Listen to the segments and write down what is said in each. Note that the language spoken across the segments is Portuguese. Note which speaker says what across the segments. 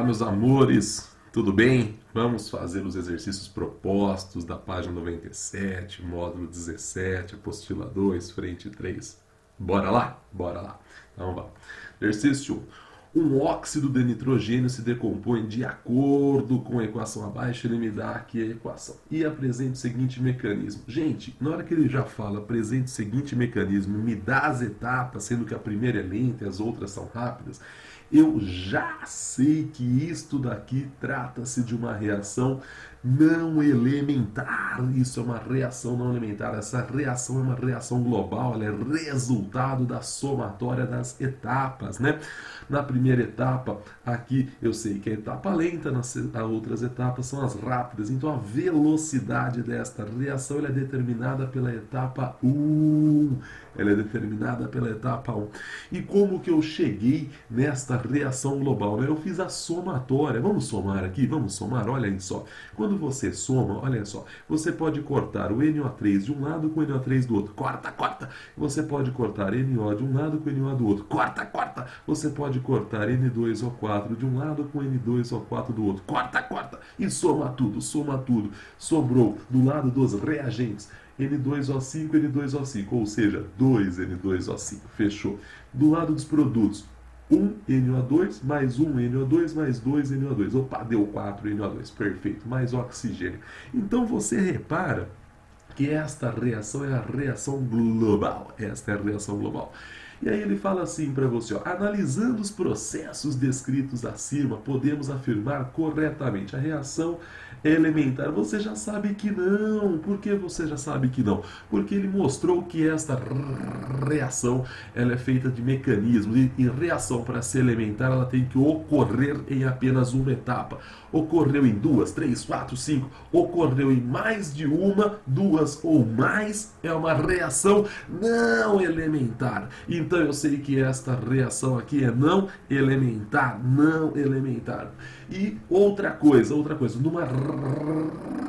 Speaker 1: Olá, meus amores, tudo bem? Vamos fazer os exercícios propostos da página 97, módulo 17, apostila 2, frente 3. Bora lá? Bora lá. Então vamos. Exercício 1. Um óxido de nitrogênio se decompõe de acordo com a equação abaixo, ele me dá aqui a equação. E apresenta o seguinte mecanismo. Gente, na hora que ele já fala, apresenta o seguinte mecanismo, me dá as etapas, sendo que a primeira é lenta e as outras são rápidas, eu já sei que isto daqui trata-se de uma reação não elementar. Isso é uma reação não elementar. Essa reação é uma reação global, ela é resultado da somatória das etapas, né? Na primeira etapa, aqui eu sei que a etapa lenta, nas outras etapas são as rápidas. Então a velocidade desta reação ela é determinada pela etapa 1. Ela é determinada pela etapa 1. E como que eu cheguei nesta reação global? Né? Eu fiz a somatória. Vamos somar aqui? Vamos somar? Olha aí só. Quando você soma, olha só, você pode cortar o NO3 de um lado com o NO3 do outro. Corta, corta. Você pode cortar NO de um lado com o NO do outro. Corta, corta. Você pode cortar N2O4 de um lado com N2O4 do outro. Corta, corta. E soma tudo, soma tudo. Sobrou do lado dos reagentes N2O5, N2O5, ou seja, 2N2O5, fechou. Do lado dos produtos, 1NO2 mais 1NO2 mais 2NO2. Opa, deu 4NO2, perfeito, mais oxigênio. Então você repara que esta reação é a reação global. Esta é a reação global. E aí ele fala assim para você, ó, analisando os processos descritos acima, podemos afirmar corretamente a reação é elementar. Você já sabe que não. Por que você já sabe que não? Porque ele mostrou que esta reação ela é feita de mecanismos. E reação, para ser elementar, ela tem que ocorrer em apenas uma etapa. Ocorreu em 2, 3, 4, 5. Ocorreu em mais de uma, duas ou mais. É uma reação não elementar. Então eu sei que esta reação aqui é não elementar. Não elementar. E outra coisa, numa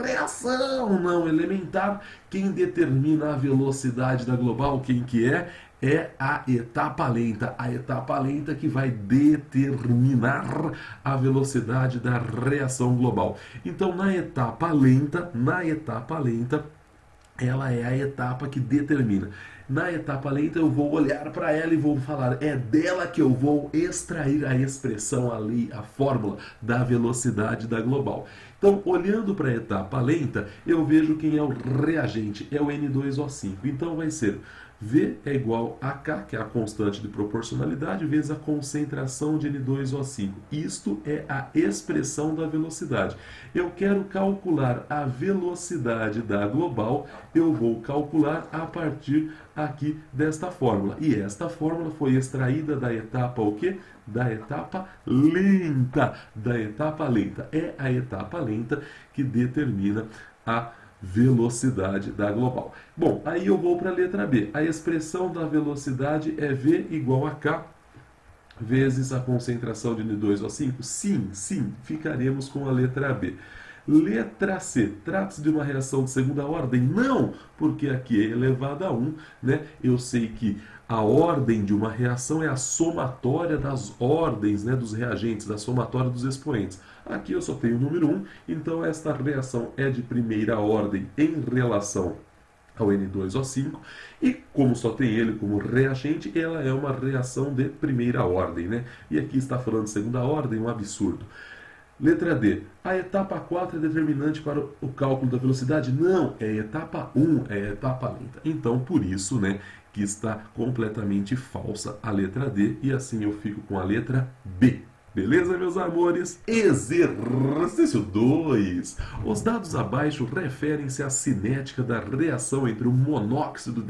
Speaker 1: reação não elementar, quem determina a velocidade da global, quem que é? É a etapa lenta. A etapa lenta que vai determinar a velocidade da reação global. Então, na etapa lenta, ela é a etapa que determina. Na etapa lenta eu vou olhar para ela e vou falar, é dela que eu vou extrair a expressão ali, a fórmula da velocidade da global. Então, olhando para a etapa lenta, eu vejo quem é o reagente, é o N2O5. Então vai ser V é igual a K, que é a constante de proporcionalidade, vezes a concentração de N2O5. Isto é a expressão da velocidade. Eu quero calcular a velocidade da global, eu vou calcular a partir aqui desta fórmula. E esta fórmula foi extraída da etapa o quê? Da etapa lenta. Da etapa lenta. É a etapa lenta que determina a velocidade da global. Bom, aí eu vou para a letra B. A expressão da velocidade é V igual a K vezes a concentração de N2O5? Sim, ficaremos com a letra B. Letra C, trata-se de uma reação de segunda ordem? Não, porque aqui é elevado a 1, né? Eu sei que a ordem de uma reação é a somatória das ordens, né, dos reagentes, a somatória dos expoentes. Aqui eu só tenho o número 1, então esta reação é de primeira ordem em relação ao N2O5, e como só tem ele como reagente, ela é uma reação de primeira ordem, né? E aqui está falando de segunda ordem, um absurdo. Letra D. A etapa 4 é determinante para o cálculo da velocidade? Não, é a etapa 1, é a etapa lenta. Então, por isso, né, que está completamente falsa a letra D, e assim eu fico com a letra B. Beleza, meus amores? Exercício 2. Os dados abaixo referem-se à cinética da reação entre o monóxido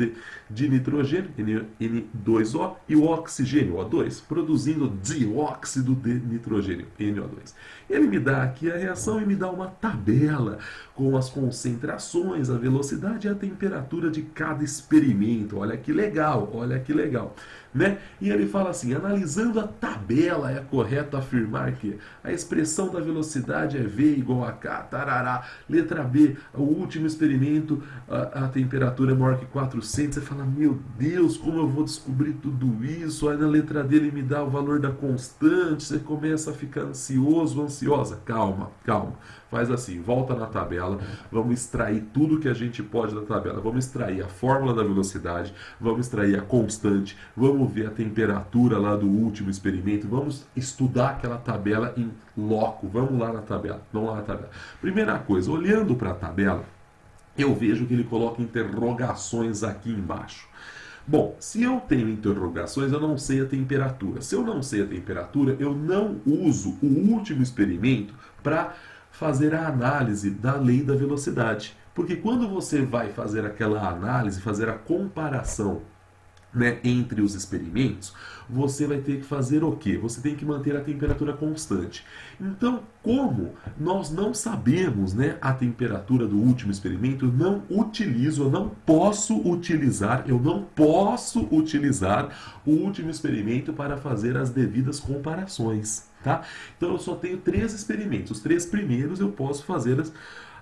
Speaker 1: de nitrogênio, N2O, e o oxigênio, O2, produzindo dióxido de nitrogênio, NO2. Ele me dá aqui a reação e me dá uma tabela com as concentrações, a velocidade e a temperatura de cada experimento. Olha que legal, né? E ele fala assim, analisando a tabela, é correto correto afirmar que a expressão da velocidade é V igual a K, tarará. Letra B, o último experimento, a temperatura é maior que 400. Você fala, meu Deus, como eu vou descobrir tudo isso? Aí na letra D ele me dá o valor da constante, você começa a ficar ansioso, ansiosa. Calma, calma. Faz assim, volta na tabela, vamos extrair tudo que a gente pode da tabela. Vamos extrair a fórmula da velocidade, vamos extrair a constante, vamos ver a temperatura lá do último experimento, vamos estudar aquela tabela em loco. Vamos lá na tabela, vamos lá na tabela. Primeira coisa, olhando para a tabela, eu vejo que ele coloca interrogações aqui embaixo. Bom, se eu tenho interrogações, eu não sei a temperatura. Se eu não sei a temperatura, eu não uso o último experimento para fazer a análise da lei da velocidade. Porque quando você vai fazer aquela análise, fazer a comparação, né, entre os experimentos, você vai ter que fazer o quê? Você tem que manter a temperatura constante. Então, como nós não sabemos, né, a temperatura do último experimento, eu não posso utilizar o último experimento para fazer as devidas comparações, tá? Então, eu só tenho 3 experimentos. Os 3 primeiros eu posso fazer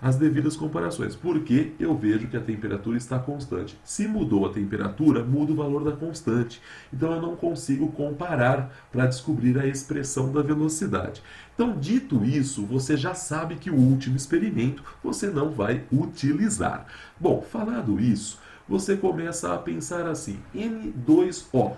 Speaker 1: as devidas comparações, porque eu vejo que a temperatura está constante. Se mudou a temperatura, muda o valor da constante. Então eu não consigo comparar para descobrir a expressão da velocidade. Então, dito isso, você já sabe que o último experimento você não vai utilizar. Bom, falado isso, você começa a pensar assim, N2O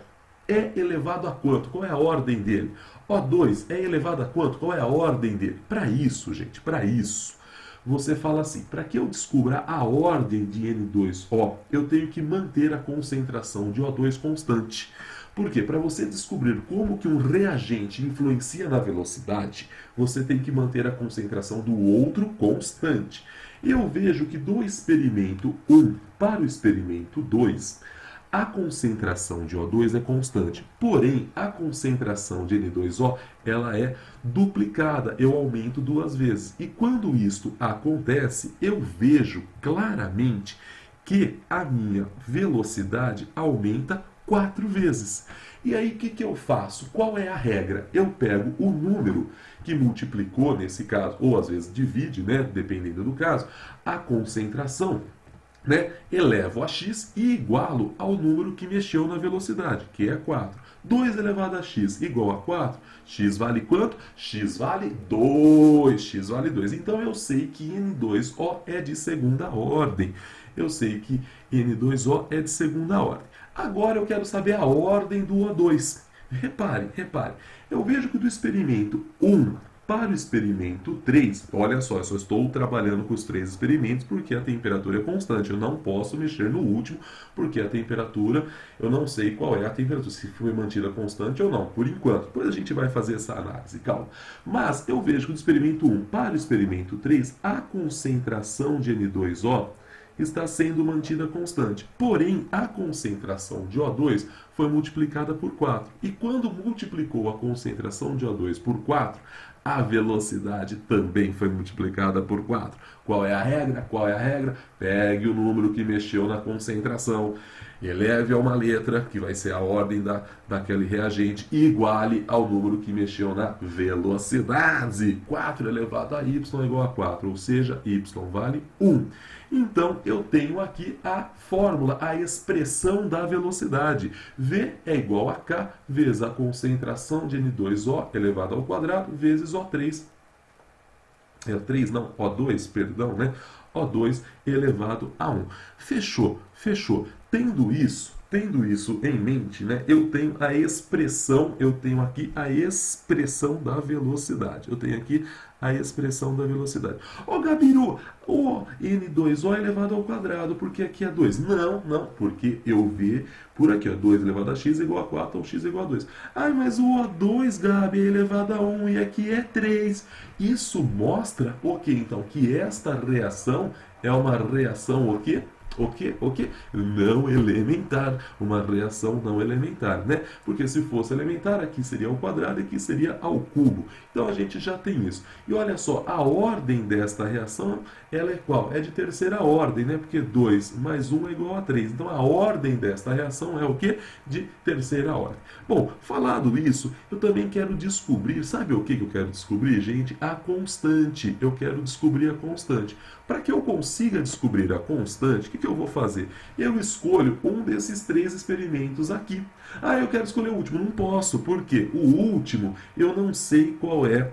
Speaker 1: é elevado a quanto? Qual é a ordem dele? O2 é elevado a quanto? Qual é a ordem dele? Para isso, gente, para isso, você fala assim, para que eu descubra a ordem de N2O, eu tenho que manter a concentração de O2 constante. Por quê? Para você descobrir como que um reagente influencia na velocidade, você tem que manter a concentração do outro constante. Eu vejo que do experimento 1 para o experimento 2, a concentração de O2 é constante, porém a concentração de N2O ela é duplicada, eu aumento 2 vezes. E quando isto acontece, eu vejo claramente que a minha velocidade aumenta 4 vezes. E aí o que eu faço? Qual é a regra? Eu pego o número que multiplicou nesse caso, ou às vezes divide, né, dependendo do caso, a concentração, né, elevo a x e igualo ao número que mexeu na velocidade, que é 4. 2 elevado a x igual a 4. X vale quanto? X vale 2. X vale 2. Então eu sei que N2O é de segunda ordem. Eu sei que N2O é de segunda ordem. Agora eu quero saber a ordem do O2. Repare. Eu vejo que do experimento 1 para o experimento 3, olha só, eu só estou trabalhando com os 3 experimentos porque a temperatura é constante. Eu não posso mexer no último porque a temperatura, eu não sei qual é a temperatura, se foi mantida constante ou não, por enquanto. Depois a gente vai fazer essa análise, calma. Mas eu vejo que do experimento 1 para o experimento 3, a concentração de N2O está sendo mantida constante. Porém, a concentração de O2 foi multiplicada por 4. E quando multiplicou a concentração de O2 por 4, a velocidade também foi multiplicada por 4. Qual é a regra? Qual é a regra? Pegue o número que mexeu na concentração, eleve a uma letra, que vai ser a ordem daquele reagente, e iguale ao número que mexeu na velocidade. 4 elevado a y igual a 4, ou seja, y vale 1. Então, eu tenho aqui a fórmula, a expressão da velocidade. V é igual a K vezes a concentração de N2O elevado ao quadrado vezes O3. O2, perdão, né? O2 elevado a 1. Fechou. Tendo isso em mente, né, eu tenho aqui a expressão da velocidade. Ô Gabiru, o N2O elevado ao quadrado, porque aqui é 2. Não, porque eu vi por aqui, ó, 2 elevado a x igual a 4, ou x igual a 2. Mas o O2, Gabi, é elevado a 1 e aqui é 3. Isso mostra o quê? Então, que esta reação é uma reação o quê? O quê? O quê? Não elementar. Uma reação não elementar, né? Porque se fosse elementar, aqui seria ao quadrado e aqui seria ao cubo. Então a gente já tem isso. E olha só, a ordem desta reação, ela é qual? É de terceira ordem, né? Porque 2 mais 1 é igual a 3. Então a ordem desta reação é o quê? De terceira ordem. Bom, falado isso, eu também quero descobrir, sabe o que eu quero descobrir, gente? A constante. Eu quero descobrir a constante. Para que eu consiga descobrir a constante, o que eu vou fazer? Eu escolho um desses 3 experimentos aqui. Ah, eu quero escolher o último. Não posso, porque o último eu não sei qual é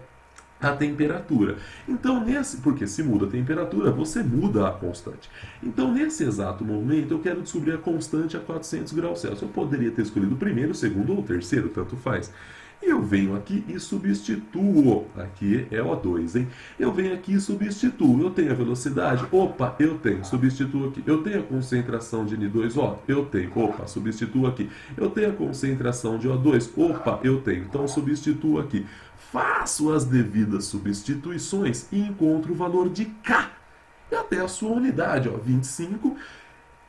Speaker 1: a temperatura. Então, porque se muda a temperatura, você muda a constante. Então, nesse exato momento, eu quero descobrir a constante a 400 graus Celsius. Eu poderia ter escolhido o primeiro, o segundo ou o terceiro, tanto faz. Eu venho aqui e substituo. Aqui é O2, hein? Eu venho aqui e substituo. Eu tenho a velocidade? Opa, eu tenho. Substituo aqui. Eu tenho a concentração de N2O? Eu tenho. Opa, substituo aqui. Eu tenho a concentração de O2? Opa, eu tenho. Então, substituo aqui. Faço as devidas substituições e encontro o valor de K. E até a sua unidade, ó, 25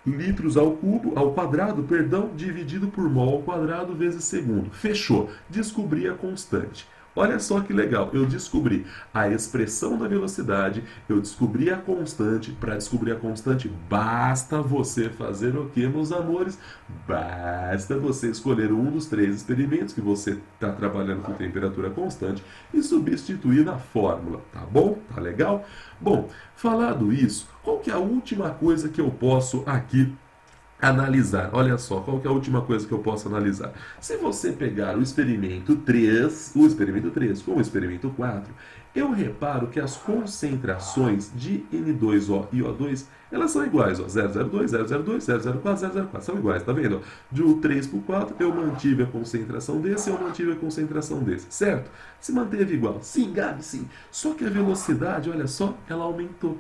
Speaker 1: litros ao cubo, ao quadrado, perdão, dividido por mol ao quadrado vezes segundo. Fechou. Descobri a constante. Olha só que legal, eu descobri a expressão da velocidade, eu descobri a constante. Para descobrir a constante, basta você fazer o que, meus amores? Basta você escolher um dos 3 experimentos que você está trabalhando com temperatura constante e substituir na fórmula, tá bom? Tá legal? Bom, falado isso, qual que é a última coisa que eu posso aqui analisar? Olha só, qual que é a última coisa que eu posso analisar? Se você pegar o experimento 3 com o experimento 4, eu reparo que as concentrações de N2O e O2, elas são iguais, ó, 002, 002, 004, 004, são iguais, tá vendo? De 3 para o 4, eu mantive a concentração desse, eu mantive a concentração desse, certo? Se manteve igual. Sim, Gabi, sim. Só que a velocidade, olha só, ela aumentou.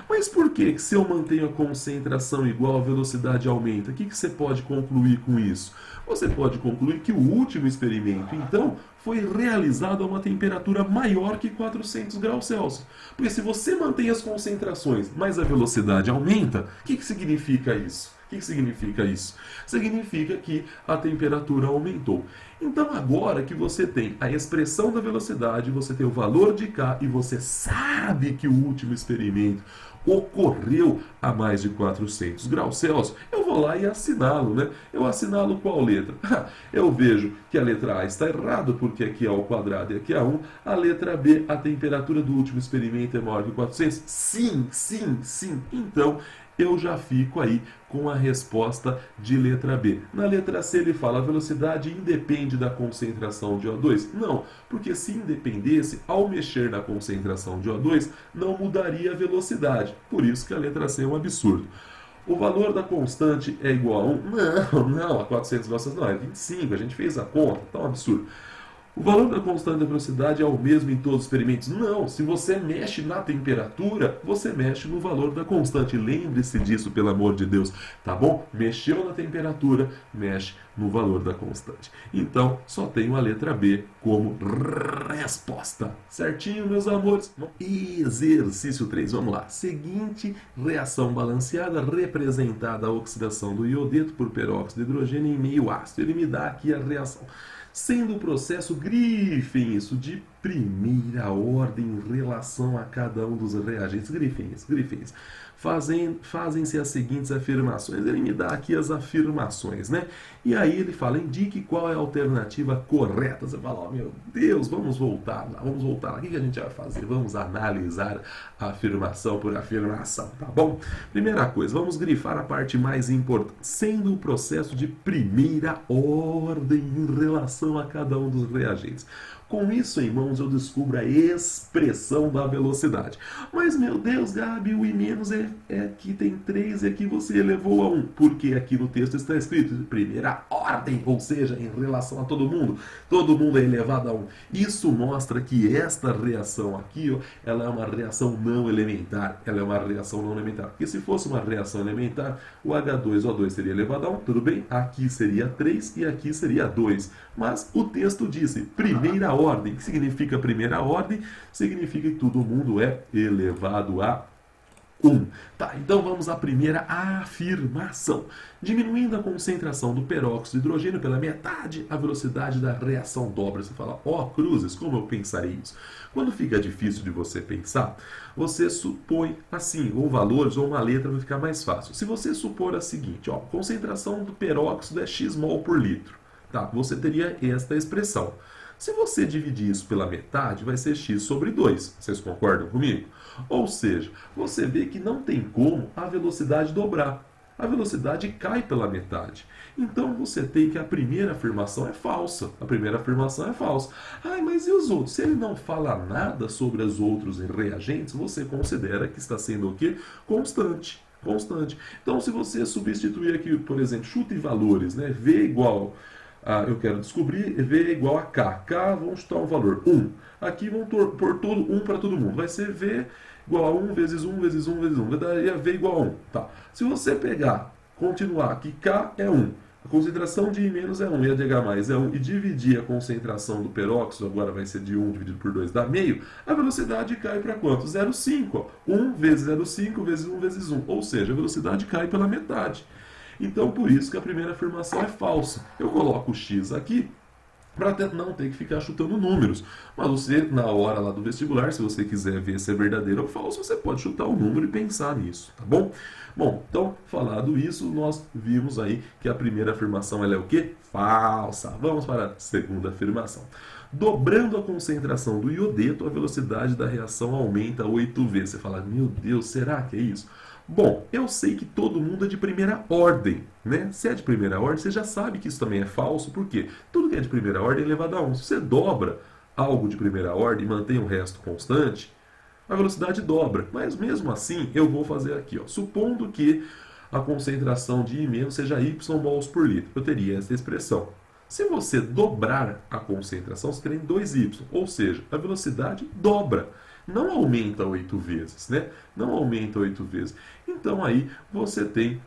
Speaker 1: Mas por que se eu mantenho a concentração igual, a velocidade aumenta? O que você pode concluir com isso? Você pode concluir que o último experimento, então, foi realizado a uma temperatura maior que 400 graus Celsius. Porque se você mantém as concentrações, mas a velocidade aumenta, o que significa isso? O que significa isso? Significa que a temperatura aumentou. Então, agora que você tem a expressão da velocidade, você tem o valor de K e você sabe que o último experimento ocorreu a mais de 400 graus Celsius, eu vou lá e assinalo, né? Eu assinalo qual letra? Eu vejo que a letra A está errada, porque aqui é ao quadrado e aqui é 1. A letra B, a temperatura do último experimento é maior que 400? Sim, sim, sim. Então, eu já fico aí com a resposta de letra B. Na letra C ele fala a velocidade independe da concentração de O2. Não, porque se independesse, ao mexer na concentração de O2, não mudaria a velocidade. Por isso que a letra C é um absurdo. O valor da constante é igual a 1? Não, a 400 graus não, é 25, a gente fez a conta, tá um absurdo. O valor da constante da velocidade é o mesmo em todos os experimentos? Não. Se você mexe na temperatura, você mexe no valor da constante. Lembre-se disso, pelo amor de Deus, tá bom? Mexeu na temperatura, mexe no valor da constante. Então, só tenho a letra B como resposta. Certinho, meus amores? Exercício 3, vamos lá. Seguinte reação balanceada representada a oxidação do iodeto por peróxido de hidrogênio em meio ácido. Ele me dá aqui a reação. Sendo o processo, grifem isso, de primeira ordem em relação a cada um dos reagentes. Grifem isso. Fazem-se as seguintes afirmações. Ele me dá aqui as afirmações, né? E aí ele fala, indique qual é a alternativa correta. Você fala, meu Deus, vamos voltar lá. O que a gente vai fazer? Vamos analisar afirmação por afirmação, tá bom? Primeira coisa, vamos grifar a parte mais importante. Sendo o processo de primeira ordem em relação a cada um dos reagentes. Com isso em mãos, eu descubro a expressão da velocidade. Mas, meu Deus, Gabi, o I- aqui tem 3 e aqui você elevou a 1. Porque aqui no texto está escrito de primeira ordem, ou seja, em relação a todo mundo. Todo mundo é elevado a 1. Isso mostra que esta reação aqui, ó, ela é uma reação não elementar. Porque se fosse uma reação elementar, o H2O2 seria elevado a 1, tudo bem? Aqui seria 3 e aqui seria 2. Mas o texto disse primeira ordem. O que significa primeira ordem? Significa que todo mundo é elevado a 1. Tá, então vamos à primeira afirmação. Diminuindo a concentração do peróxido de hidrogênio pela metade, a velocidade da reação dobra. Você fala, ó, cruzes, como eu pensaria isso? Quando fica difícil de você pensar, você supõe assim, ou valores, ou uma letra, vai ficar mais fácil. Se você supor a seguinte, ó, concentração do peróxido é x mol por litro, tá? Você teria esta expressão. Se você dividir isso pela metade, vai ser x sobre 2. Vocês concordam comigo? Ou seja, você vê que não tem como a velocidade dobrar. A velocidade cai pela metade. Então você tem que a primeira afirmação é falsa. A primeira afirmação é falsa. Ai, mas e os outros? Se ele não fala nada sobre os outros reagentes, você considera que está sendo o quê? Constante. Constante. Então, se você substituir aqui, por exemplo, chute valores, né? V igual... eu quero descobrir V igual a K. K, vamos chutar um valor 1. Aqui vamos pôr todo 1 para todo mundo. Vai ser V igual a 1 vezes 1 vezes 1 vezes 1. Vai dar V igual a 1. Tá. Se você pegar, continuar aqui, K é 1. A concentração de I menos é 1 e a de H mais é 1. E dividir a concentração do peróxido, agora vai ser de 1 dividido por 2, dá meio. A velocidade cai para quanto? 0,5. 1 vezes 0,5 vezes 1 vezes 1. Ou seja, a velocidade cai pela metade. Então, por isso que a primeira afirmação é falsa. Eu coloco o x aqui para não ter que ficar chutando números. Mas você, na hora lá do vestibular, se você quiser ver se é verdadeiro ou falso, você pode chutar o número e pensar nisso, tá bom? Bom, então, falado isso, nós vimos aí que a primeira afirmação ela é o quê? Falsa. Vamos para a segunda afirmação. Dobrando a concentração do iodeto, a velocidade da reação aumenta 8 vezes. Você fala, meu Deus, será que é isso? Bom, eu sei que todo mundo é de primeira ordem, né? Se é de primeira ordem, você já sabe que isso também é falso, por quê? Tudo que é de primeira ordem é elevado a 1. Se você dobra algo de primeira ordem e mantém o resto constante, a velocidade dobra. Mas mesmo assim, eu vou fazer aqui, ó, supondo que a concentração de I- seja Y mols por litro. Eu teria essa expressão. Se você dobrar a concentração, você tem 2Y, ou seja, a velocidade dobra. Não aumenta 8 vezes, né? Não aumenta 8 vezes. Então aí você tem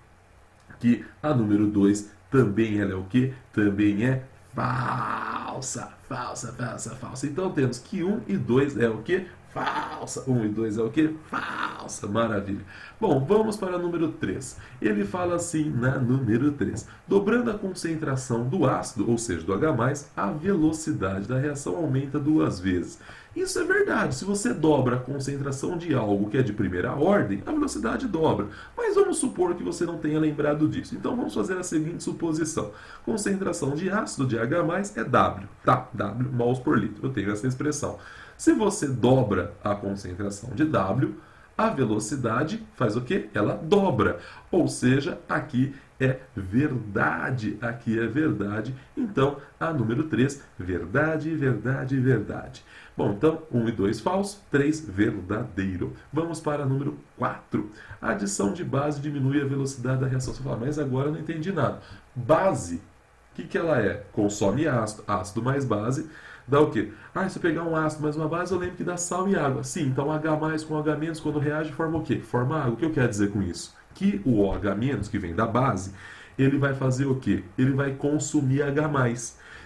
Speaker 1: que a número 2 também ela é o quê? Também é falsa. Falsa, falsa, falsa. Então temos que 1 e 2 é o quê? Falsa. 1 e 2 é o quê? Falsa. Maravilha. Bom, vamos para o número 3. Ele fala assim na número 3. Dobrando a concentração do ácido, ou seja, do H+, a velocidade da reação aumenta 2 vezes. Isso é verdade. Se você dobra a concentração de algo que é de primeira ordem, a velocidade dobra. Mas vamos supor que você não tenha lembrado disso. Então vamos fazer a seguinte suposição. Concentração de ácido de H+, é W. Tá? W mols por litro. Eu tenho essa expressão. Se você dobra a concentração de W, a velocidade faz o quê? Ela dobra. Ou seja, aqui é verdade. Aqui é verdade. Então, a número 3, verdade, verdade, verdade. Bom, então, 1 e 2 falso, 3 verdadeiro. Vamos para a número 4. A adição de base diminui a velocidade da reação. Você fala, mas agora eu não entendi nada. Base, o que ela é? Consome ácido. Ácido mais base dá o quê? Se eu pegar um ácido mais uma base, eu lembro que dá sal e água. Sim, então H+, com H-, quando reage, forma o quê? Forma água. O que eu quero dizer com isso? Que o OH-, que vem da base, ele vai fazer o quê? Ele vai consumir H+.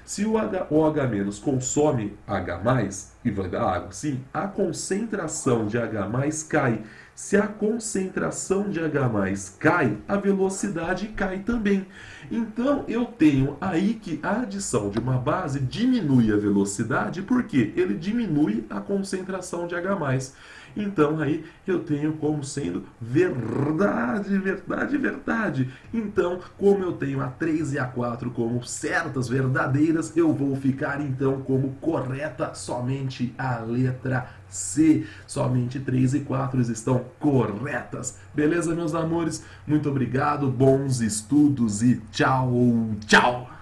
Speaker 1: Se o OH- consome H+, e vai dar água, sim, a concentração de H+ cai. Se a concentração de H+ cai, a velocidade cai também. Então, eu tenho aí que a adição de uma base diminui a velocidade, porque ele diminui a concentração de H+. Então, aí eu tenho como sendo verdade, verdade, verdade. Então, como eu tenho a 3 e a 4 como certas, verdadeiras, eu vou ficar então como correta somente a letra C. Somente 3 e 4 estão corretas. Beleza, meus amores? Muito obrigado, bons estudos e tchau, tchau!